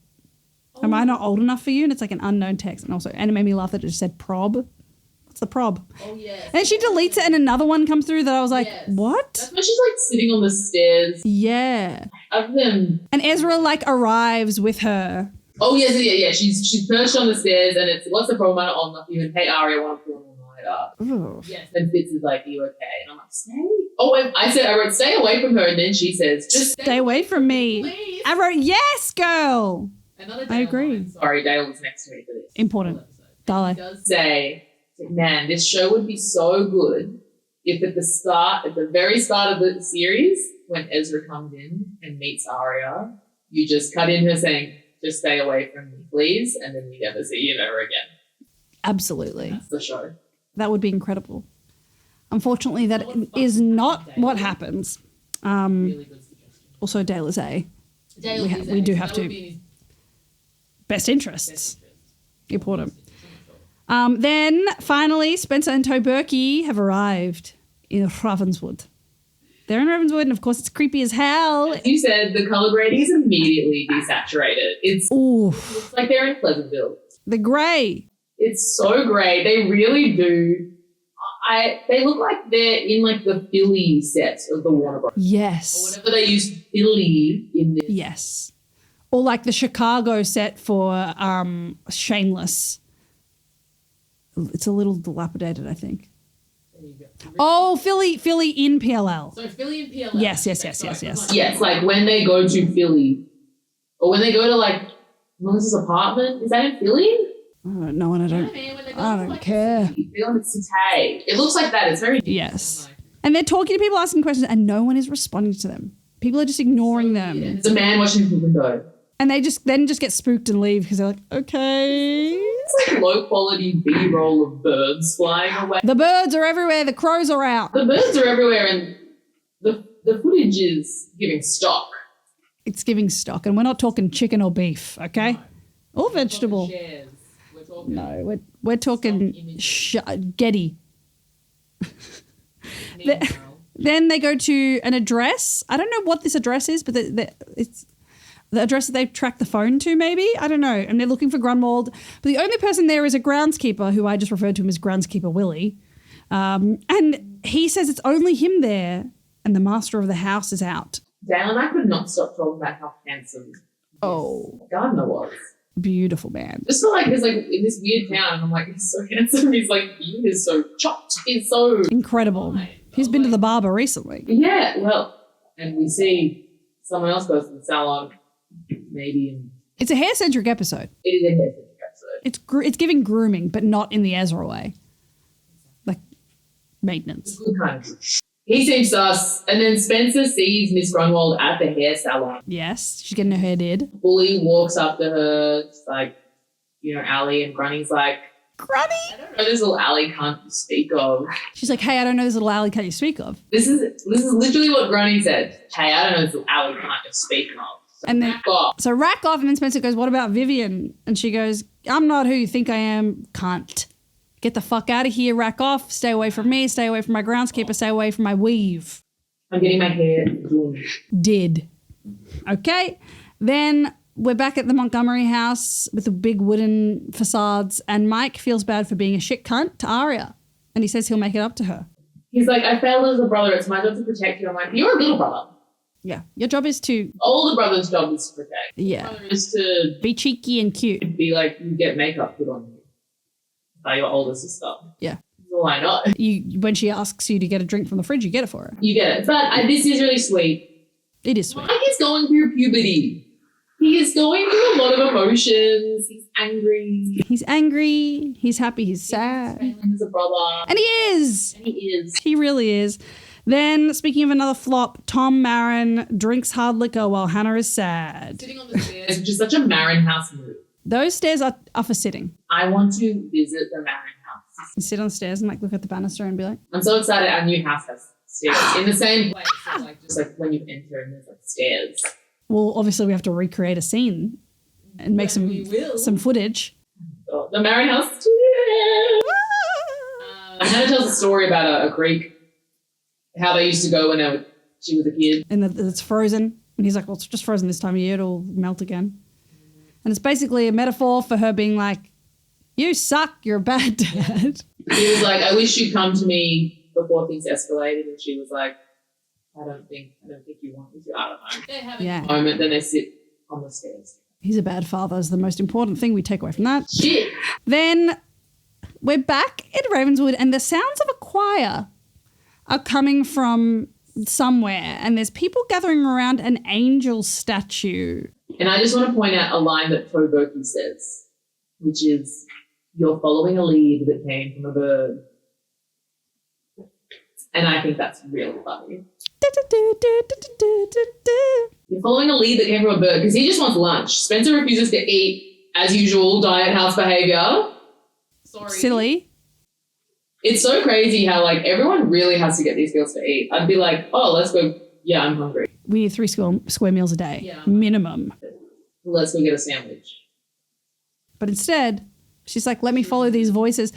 Am I not old enough for you? And it's like an unknown text. And it made me laugh that it just said prob. What's the prob? Oh, yes. And she deletes it and another one comes through that I was like, Yes. what? That's when she's like sitting on the stairs. Yeah. Other than And Ezra like arrives with her. oh yes, yeah. She's perched on the stairs and it's what's the problem? I'm not old enough for you. And hey Aria, want to pull all night up. Ooh. Yes. And Fitz is like, are you okay? And I'm like, stay. Oh, and I wrote stay away from her, and then she says, just Stay away from me. please. I wrote, yes, girl. Another I agree. line. Sorry, Dale was next to me for this. Important. whole episode. He Darling. does say, man, this show would be so good if at the very start of the series, when Ezra comes in and meets Aria, you just cut in her saying, just stay away from me, please, and then we never see him ever again. Absolutely. That's the show. That would be incredible. Unfortunately, that is not what happens. Really good suggestion. Also, Dale is A. Dale is we do A. have That to. would be in his Best interests. best interest. Important. Then, finally, Spencer and Toberky have arrived in Ravenswood. They're in Ravenswood, and of course, it's creepy as hell. As you said, the color grading is immediately desaturated. It's Oof. like they're in Pleasantville. The grey. It's so great. They really do. They look like they're in like the Philly set of the Warner Bros. Or Yes. whatever they use Philly in this. Yes. Or like the Chicago set for Shameless. It's a little dilapidated, I think. There you go. Oh, Philly in PLL. So Philly and PLL. Yes. Yes, like when they go to Philly, or when they go to like Melissa's apartment. Is that in Philly? I don't know, and I You know don't. what I mean? When they go I to, don't like, care. the city, they go to the city. It looks like that. It's very Yes. And they're talking to people, asking questions, and no one is responding to them. People are just ignoring them. There's a man watching from the window. And they just get spooked and leave because they're like, okay. It's like low quality B-roll of birds flying away. The birds are everywhere. The crows are out. The birds are everywhere, and the footage is giving stock. It's giving stock. And we're not talking chicken or beef, okay? Or vegetable. We're talking No, we're talking Getty. Then they go to an address. I don't know what this address is, but it's the address that they've tracked the phone to, maybe? I don't know. And they're looking for Grunwald. But the only person there is a groundskeeper, who I just referred to him as Groundskeeper Willie. And he says it's only him there and the master of the house is out. Dale and I could not stop talking about how handsome Oh, Gardner was. beautiful man. Just feel like he's like in this weird town, and I'm like, he's so handsome. He's like, he is so chopped. He's so Incredible. He's been to the barber recently. yeah. Well, and we see someone else goes to the salon, maybe. And It's a hair-centric episode. it is a hair-centric episode. It's giving grooming, but not in the Ezra way. Like maintenance. Good kind of. He seems sus, and then Spencer sees Miss Grunwald at the hair salon. Yes, she's getting her hair did. Bully walks up to her, it's like, Allie, and Grunny's like, Grunny! I don't know this little Allie can't speak of. She's like, hey, I don't know this little alley can you speak of? This is literally what Grunny said. Hey, I don't know this little Allie can't speak of. So And then, back off. so rack off, and then Spencer goes, what about Vivian? And she goes, I'm not who you think I am, cunt. Get the fuck out of here, rack off, stay away from me, stay away from my groundskeeper, stay away from my weave. I'm getting my hair done. Did. Okay. Then we're back at the Montgomery house with the big wooden facades, and Mike feels bad for being a shit cunt to Aria. And he says he'll make it up to her. He's like, I failed as a brother. It's my job to protect you. I'm like, you're a little brother. Yeah. Your job is to, Older brother's job is to protect. yeah, Brother is to be cheeky and cute. be like, you get makeup put on you by your older sister. Yeah. So why not? When she asks you to get a drink from the fridge, you get it for her. You get it. But this is really sweet. It is sweet. Mike is going through puberty. He is going through a lot of emotions. He's angry. He's angry. He's happy. He's sad. Failing as a brother. And he is. And he is. He really is. Then, speaking of another flop, Tom Marin drinks hard liquor while Hannah is sad. Sitting on the stairs, which is such a Marin house move. Those stairs are for sitting. I want to visit the Marin house. You sit on the stairs and look at the banister and be like, I'm so excited our new house has stairs in the same place. So just when you enter and there's stairs. well, obviously we have to recreate a scene and make some footage. Oh, the Marin house Hannah tells a story about a creek, how they used to go when she was a kid. And that it's frozen. And he's like, well, it's just frozen this time of year. It'll melt again. And it's basically a metaphor for her being like, you suck. You're a bad dad. He was like, I wish you'd come to me before things escalated. And she was like, I don't think you want me to. I don't know. They're having a moment, then they sit on the stairs. He's a bad father is the most important thing we take away from that. Shit. Then we're back at Ravenswood and the sounds of a choir are coming from somewhere and there's people gathering around an angel statue. And I just want to point out a line that Toberky says, which is, you're following a lead that came from a bird. And I think that's really funny. You're following a lead that came from a bird because he just wants lunch. Spencer refuses to eat, as usual, diet house behavior. Sorry. Silly. It's so crazy how, everyone really has to get these girls to eat. I'd be like, oh, let's go. Yeah, I'm hungry. We need 3 square meals a day, minimum. Let's go get a sandwich. But instead, she's like, let me follow these voices.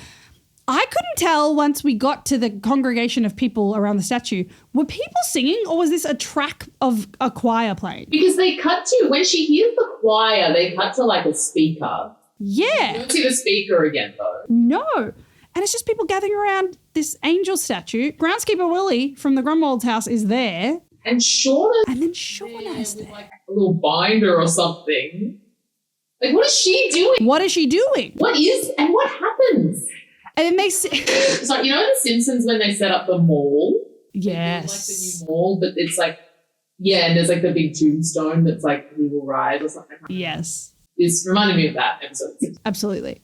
I couldn't tell once we got to the congregation of people around the statue, were people singing or was this a track of a choir playing? Because they cut to, when she hears the choir, they cut to a speaker. Yeah. You don't see the speaker again, though. No. And it's just people gathering around this angel statue. Groundskeeper Willie from the Grunwald's house is there. And Shauna's And then Shauna's there. a little binder or something. What is she doing? What is she doing? What happens? And then they say, So, in The Simpsons when they set up the mall? yes. The new mall, but it's and there's the big tombstone that's he will rise or something. Yes. This reminded me of that episode. Absolutely.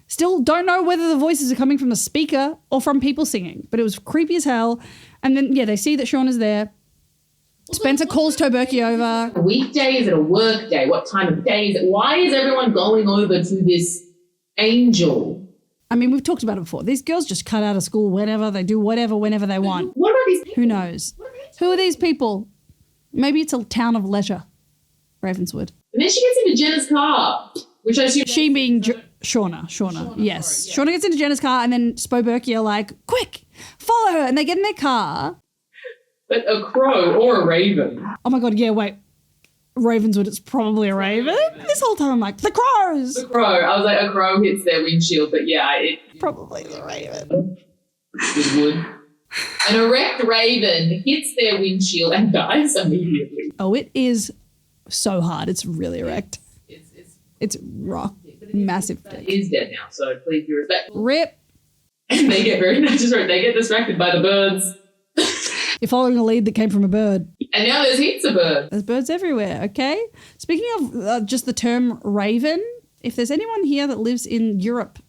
Still don't know whether the voices are coming from the speaker or from people singing, but it was creepy as hell. And then, they see that Sean is there. Spencer calls Toberky over. A weekday? Is it a work day? What time of day is it? Why is everyone going over to this angel? I mean, we've talked about it before. These girls just cut out of school whenever. They do whatever, whenever they want. What about these people? Who knows? Who are these people? Maybe it's a town of leisure, Ravenswood. And then she gets into Jenna's car, which I assume... She being Shauna, yes. Sorry, Shauna gets into Jenna's car and then Spoberky are like, quick, follow her. And they get in their car. But a crow or a raven. Oh my God, yeah, wait. Ravenswood, it's probably a raven. This whole time I'm like, the crows. The crow. I was like, a crow hits their windshield, but yeah, it... Probably the raven. Wood. An erect raven hits their windshield and dies immediately. Oh, it is so hard. It's really erect. It's rock. Massive. It is dead now, so please be respectful. Rip. And they get they get distracted by the birds. You're following a lead that came from a bird. And now there's heaps of birds. There's birds everywhere, okay? Speaking of just the term raven, if there's anyone here that lives in Europe,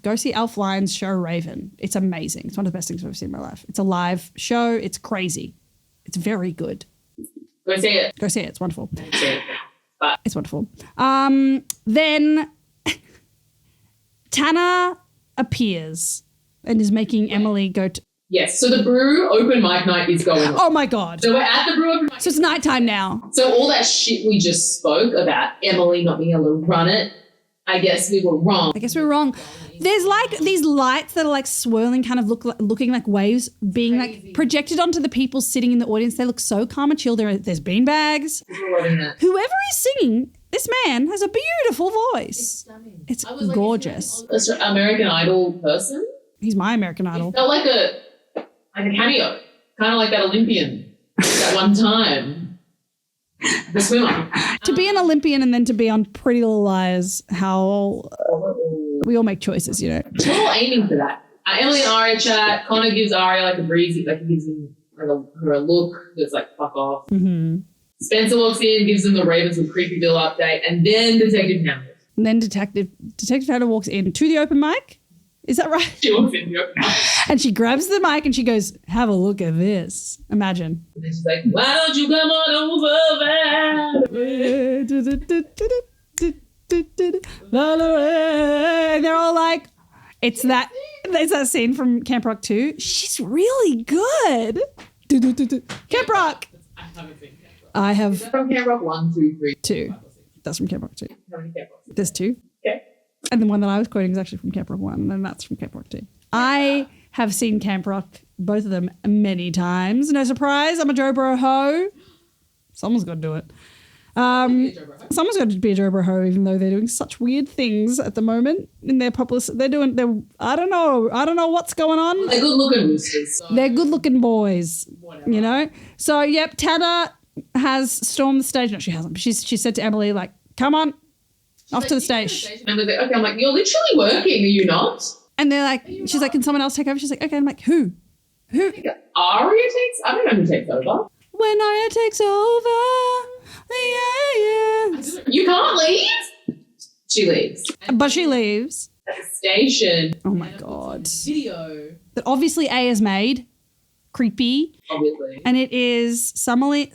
go see Alf Lyons' show Raven. It's amazing. It's one of the best things I've ever seen in my life. It's a live show. It's crazy. It's very good. Go see it. Go see it. It's wonderful. But It's wonderful. Then Tanner appears and is making Emily go to... yes, so the brew open mic night is going on. Oh, my God. So we're at the brew open mic. So it's nighttime now. So all that shit we just spoke about Emily not being able to run it, I guess we were wrong. I guess we're wrong. There's like these lights that are like swirling, kind of looking like waves being like projected onto the people sitting in the audience. They look so calm and chill. There's beanbags. Whoever is singing, this man has a beautiful voice. It's gorgeous. American Idol person. He's my American Idol. It felt like a cameo, kind of like that Olympian that one time. The swimmer. To be an Olympian and then to be on Pretty Little Liars, how we all make choices, you know. We're all aiming for that. Emily and Aria chat. Connor gives Aria like a breezy, like he gives him her a look that's like fuck off. Mm-hmm. Spencer walks in, gives them the Ravenswood Creepyville update, and then Detective Hannah. And then Detective Hannah walks in to the open mic. Is that right? She walks in the open mic. And she grabs the mic and she goes, have a look at this. Imagine. And then she's like, why don't you come on over there? And they're all like, it's that scene from Camp Rock 2. She's really good. Camp Rock. I haven't seen Camp Rock. I have. Is that from Camp Rock 1, 2, 3? 2. That's from Camp Rock 2. How many Camp Rocks? There's 2. Okay. And the one that I was quoting is actually from Camp Rock 1, and then that's from Camp Rock 2. I have seen Camp Rock, both of them, many times. No surprise, I'm a Joe Bro ho. Someone's got to do it. Someone's got to be a Joe Bro ho, even though they're doing such weird things at the moment in their publicity. I don't know what's going on. They're good-looking roosters. So They're good-looking boys, whatever. you know? So, yep, Tanner has stormed the stage. No, she hasn't. She said to Emily, like, come on, off to the stage. And we're like, okay, I'm like, you're literally working, are you not? And they're like, she's like, can someone else take over? She's like, okay. I'm like, who? Aria takes, I don't know who takes over. When Aria takes over, yeah. You can't leave? She leaves. But she leaves. At the station. Oh my God. Video. That obviously A is made. Creepy. Obviously. And it is Summerly.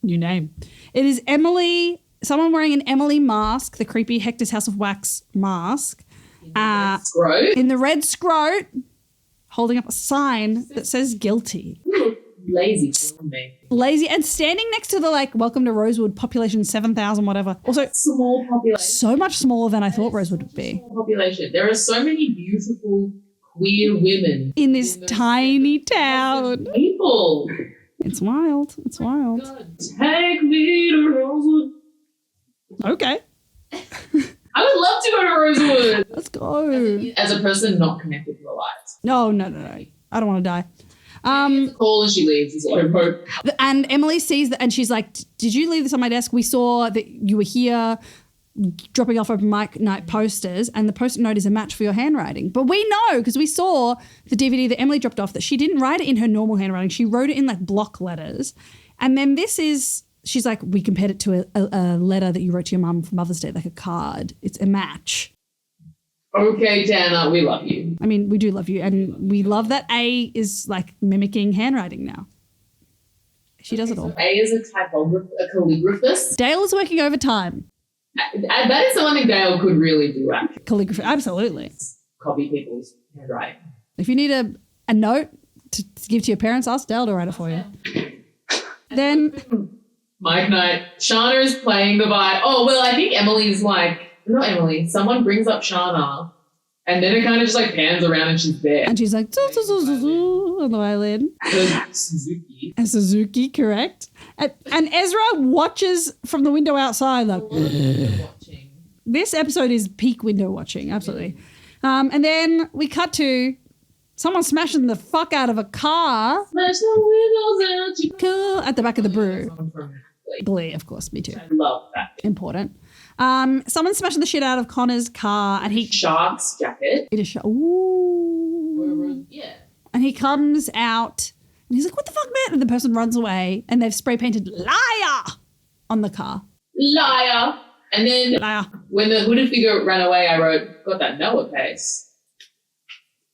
New name. It is Emily, someone wearing an Emily mask, the creepy Hector's House of Wax mask. Scrote. In the red scrote, holding up a sign that says guilty. Lazy for me. Lazy, and standing next to the like, welcome to Rosewood, population 7,000, whatever. Also, Small population. so much smaller than I thought Rosewood would be. Small population. There are so many beautiful queer women In this tiny town. People. It's wild. It's wild. God, take me to Rosewood. Okay. I would love to go to Rosewood. Let's go. As a person not connected to the lights. No. I don't want to die. Call and she leaves is what I hope. And Emily sees that and she's like, did you leave this on my desk? We saw that you were here dropping off open mic night posters and the post-it note is a match for your handwriting. But we know because we saw the DVD that Emily dropped off that she didn't write it in her normal handwriting. She wrote it in like block letters. And then she's like, we compared it to a letter that you wrote to your mum for Mother's Day, like a card. It's a match. Okay, Dana, we love you. I mean, we do love you. And we love that A is like mimicking handwriting now. She does it all. A is a calligraphist. Dale is working overtime. That is something Dale could really do, actually. Calligraphy, absolutely. Copy people's handwriting. If you need a note to give to your parents, ask Dale to write it for you. Then Mike Knight, Shauna is playing the vibe. Oh, well, I think Emily's like, not Emily, someone brings up Shauna and then it kind of just like pans around and she's there. and she's like on the violin. Suzuki. And Suzuki, correct. And Ezra watches from the window outside like, this episode is peak window watching, absolutely. And then we cut to someone smashing the fuck out of a car. Smash the windows out. Cool. At the back of the brew. Song from Glee, of course, me too. I love that. Important. Someone's smashing the shit out of Connor's car and he... Shark's jacket. It is Ooh. Yeah. And he comes out and he's like, what the fuck, man? And the person runs away and they've spray painted liar on the car. Liar. And then Liar. when the hooded figure ran away, I wrote, got that Noah pace.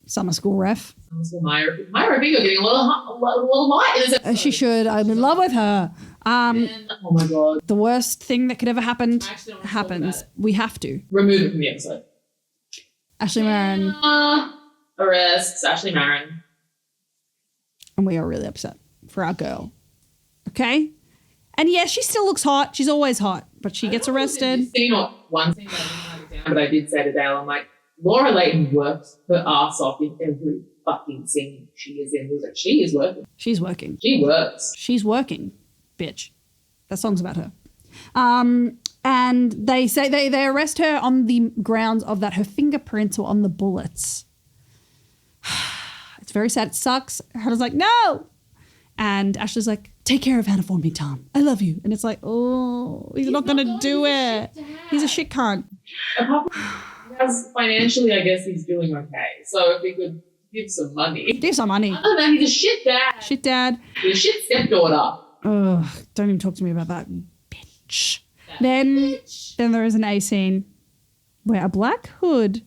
Summer school ref. Myra Figo getting a little light in this episode. She should. I'm in love with her. And, oh my God. The worst thing that could ever happen I actually don't want to talk happens. about it. We have to. Remove it from the episode. Ashley Marin. Arrests Ashley Marin. And we are really upset for our girl. Okay? And yes, she still looks hot. She's always hot. But she gets arrested. One scene that I didn't write it down, but I did say to Dale, I'm like, Laura Leighton works her ass off in every fucking scene she is in. Like, she is working. She's working. She works. She's working, bitch. That song's about her. And they say they arrest her on the grounds of that her fingerprints were on the bullets. It's very sad. It sucks. Hannah's like, no. And Ashley's like, take care of Hannah for me, Tom. I love you. And it's like, oh, he's not going to do it. He's a shit cunt. Because financially, I guess he's doing okay. So if he could give some money. Give some money. Other than that, he's a shit dad. Shit dad. He's a shit stepdaughter. Ugh, don't even talk to me about that bitch. Then there is an A scene where a black hood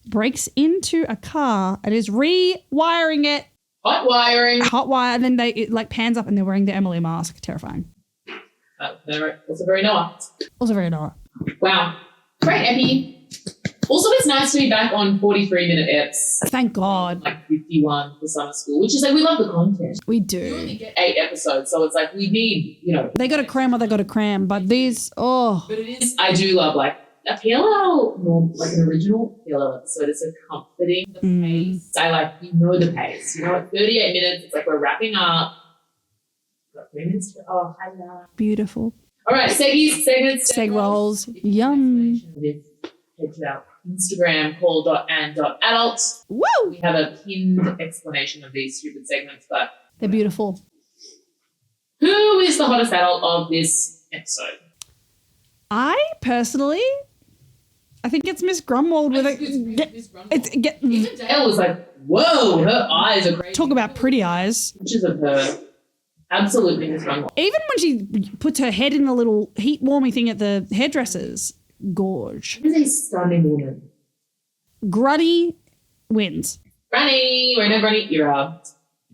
breaks into a car and is rewiring it. Hot wiring. Hot wire. And then it like pans up and they're wearing the Emily mask. Terrifying. Also very Noah. Also very Nora. Wow. Great epi. Also, it's nice to be back on 43-minute eps. Thank God. Like 51 for summer school, which is like, we love the content. We We only do. get 8 episodes, so it's like we need, They got to cram what they got to cram. But these, But it is, I do love like a PLL, like an original PLL episode. It's so comforting. The pace. I like, the pace. At 38 minutes, it's like we're wrapping up. Got 3 minutes to, I love. beautiful. All right, segments. Seg rolls. Yum. Head to our Instagram, call.and.adult. Woo! We have a pinned explanation of these stupid segments, but They're beautiful. who is the hottest adult of this episode? I personally, I think it's Miss Grumwald with it. Even Dale was like, whoa, her eyes are crazy. Talk about pretty eyes. Pictures of her. Absolutely Miss Grumwald. Even when she puts her head in the little heat warming thing at the hairdressers, gorge. She's a stunning woman. Grunny wins. Granny, we're in a Granny era.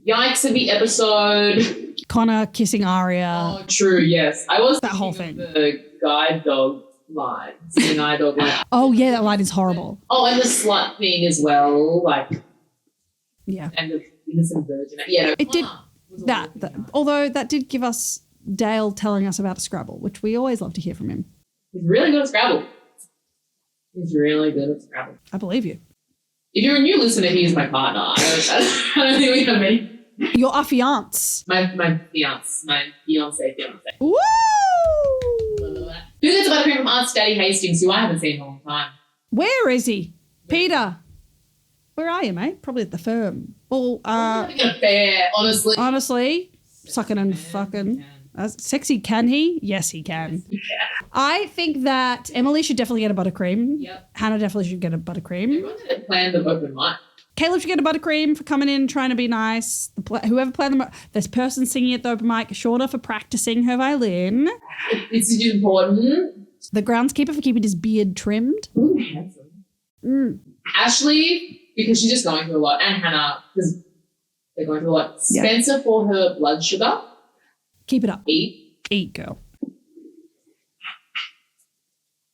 Yikes of the episode. Connor kissing Aria. Oh, true, yes. I was That whole thinking thing. of the guide dog line. The guide dog line. Oh yeah, that line is horrible. Oh, and the slut thing as well. Like, Yeah. and the innocent virgin. Yeah, no, It did was that. Although that did give us Dale telling us about a Scrabble, which we always love to hear from him. He's really good at Scrabble. He's really good at Scrabble. I believe you. If you're a new listener, he's my partner. I don't think we have many. Your affiance. My fiance. Woo! Who gets a buttercream from Aunt Daddy Hastings, who I haven't seen in a long time? Where is he? Peter. Where are you, mate? Probably at the firm. Well, Having an affair, honestly. sucking and fucking. Sexy can he? Yes, he can. Yeah. I think that Emily should definitely get a buttercream. Yep. Hannah definitely should get a buttercream. Everyone didn't plan the open mic. Caleb should get a buttercream for coming in trying to be nice. Whoever planned the this person singing at the open mic, Shauna for practicing her violin. It's important. The groundskeeper for keeping his beard trimmed. Ooh, handsome. Ashley, because she's just going through a lot, and Hannah, because they're going through a lot. Yeah. Spencer for her blood sugar. Keep it up. Eat, girl.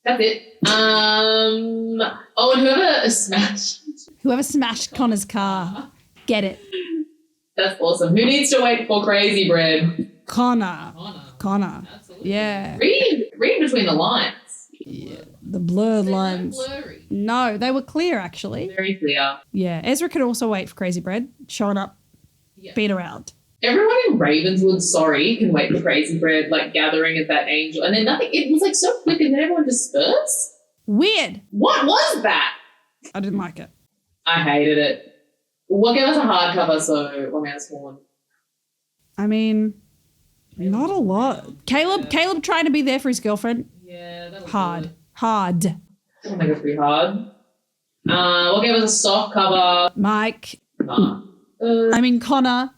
That's it. And Whoever smashed Connor's car, get it. that's awesome. Who needs to wait for Crazy Bread? Connor. Absolutely. Yeah. Read between the lines. Yeah. The blurred lines. Blurry. No, they were clear actually. Very clear. Yeah. Ezra could also wait for Crazy Bread, showing up, Yeah. beat around. Everyone in Ravenswood, can wait for Crazy Bread, like gathering at that angel. And then nothing, it was like so quick and then everyone dispersed. Weird. What was that? I didn't like it. I hated it. What gave us a hardcover? So One Man Sworn. I mean, not a lot. Caleb trying to be there for his girlfriend. Yeah, that was Hard. good. Hard. I think it's pretty hard. What gave us a soft cover? Mike. Connor. Connor.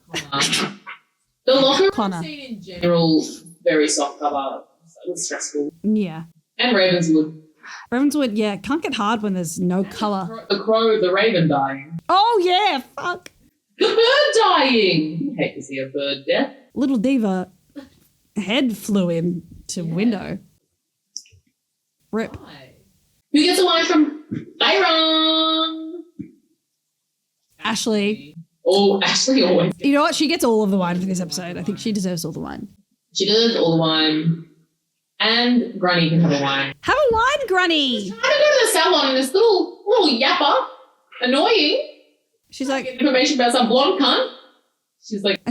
The locker Connor. room scene in general, very soft cover. It was stressful. Yeah. And Ravenswood. Ravenswood, yeah, can't get hard when there's no colour. The raven dying. Oh, yeah, fuck. The bird dying. I hate to see a bird death. Little Diva head flew in to window. Rip. Who gets a line from Byron? Ashley. Oh, Ashley always. You know what? She gets all of the wine for this episode. I think she deserves all the wine. She does all the wine. And Granny can have a wine. Have a wine, Granny. Trying to go to the salon and this little yapper, annoying. She's like, Get information about some blonde cunt.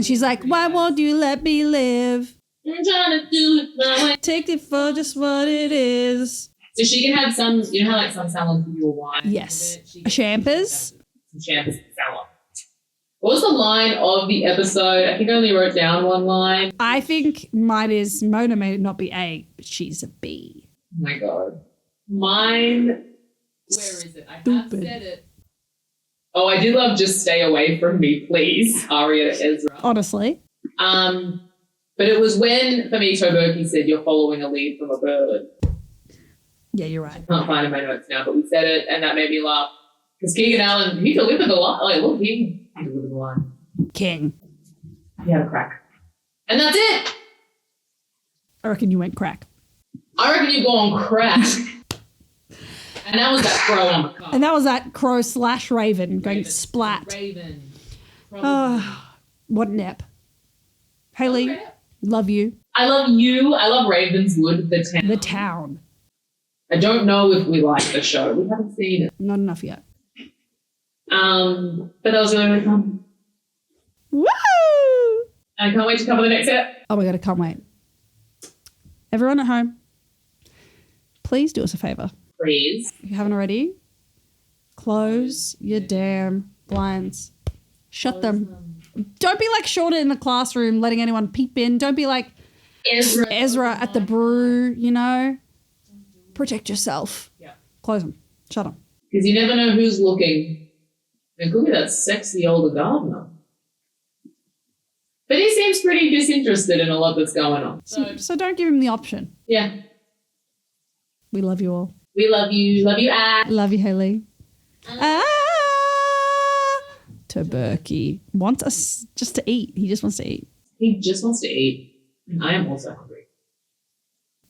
She's like, why won't you let me live? I'm trying to do it my way. Take it for just what it is. So she can have some, you know how like some salons give you a wine? Yes. She A champers. some champers in the salon. What was the line of the episode? I think I only wrote down one line. I think mine is Mona may not be A, but she's a B. Oh my God. Mine, where is it? I have Stupid. said it. Oh, I do love Just Stay Away From Me, Please, Aria to Ezra. Honestly. But it was when Famito Berkey said you're following a lead from a bird. Yeah, you're right. I can't find it in my notes now, but we said it and that made me laugh. Because Keegan Allen, he delivered the line. Like, look, he delivered the line. King. He had a crack. And that's it. I reckon you went crack. I reckon you go on crack. And that was that crow on the cup. And that was that crow / raven going splat. Raven. What an ep. Hayley, love you. I love you. I love Ravenswood, the town. The town. I don't know if we like the show. We haven't seen it. Not enough yet. But that was really, really fun. Woo! I can't wait to cover the next set. Oh my God, I can't wait. Everyone at home, please do us a favour. Please. If you haven't already, close your damn blinds. Shut them. Don't be like Shorter in the classroom letting anyone peep in. Don't be like Ezra at the brew, you know. Protect yourself. Yeah. Close them. Shut them. Because you never know who's looking. It could be that sexy older gardener. But he seems pretty disinterested in a lot that's going on. So don't give him the option. Yeah. We love you all. We love you. Love you, Ash. Love you, Hayley. Berkey wants us just to eat. He just wants to eat. He just wants to eat. And I am also hungry.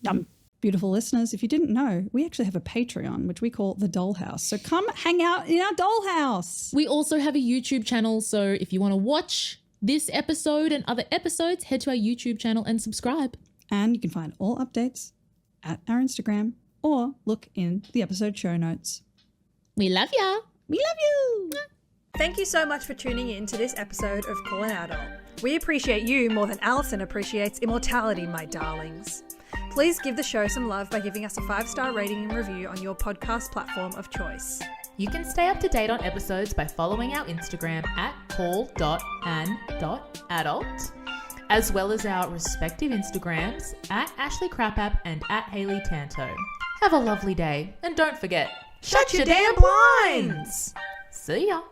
Yum. Beautiful listeners, if you didn't know, we actually have a Patreon, which we call the Dollhouse. So come hang out in our dollhouse. We also have a YouTube channel, so if you want to watch this episode and other episodes, head to our YouTube channel and subscribe. And you can find all updates at our Instagram or look in the episode show notes. We love ya. We love you. Thank you so much for tuning in to this episode of Call an Adult. We appreciate you more than Alison appreciates immortality, my darlings. Please give the show some love by giving us a 5-star rating and review on your podcast platform of choice. You can stay up to date on episodes by following our Instagram at call.an.adult, as well as our respective Instagrams at Ashley Crapapp and at Hayley Tanto. Have a lovely day, and don't forget, shut your damn blinds! See ya!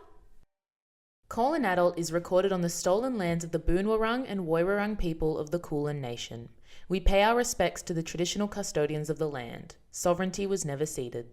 Call an Adult is recorded on the stolen lands of the Boonwurrung and Woiwurrung people of the Kulin Nation. We pay our respects to the traditional custodians of the land. Sovereignty was never ceded.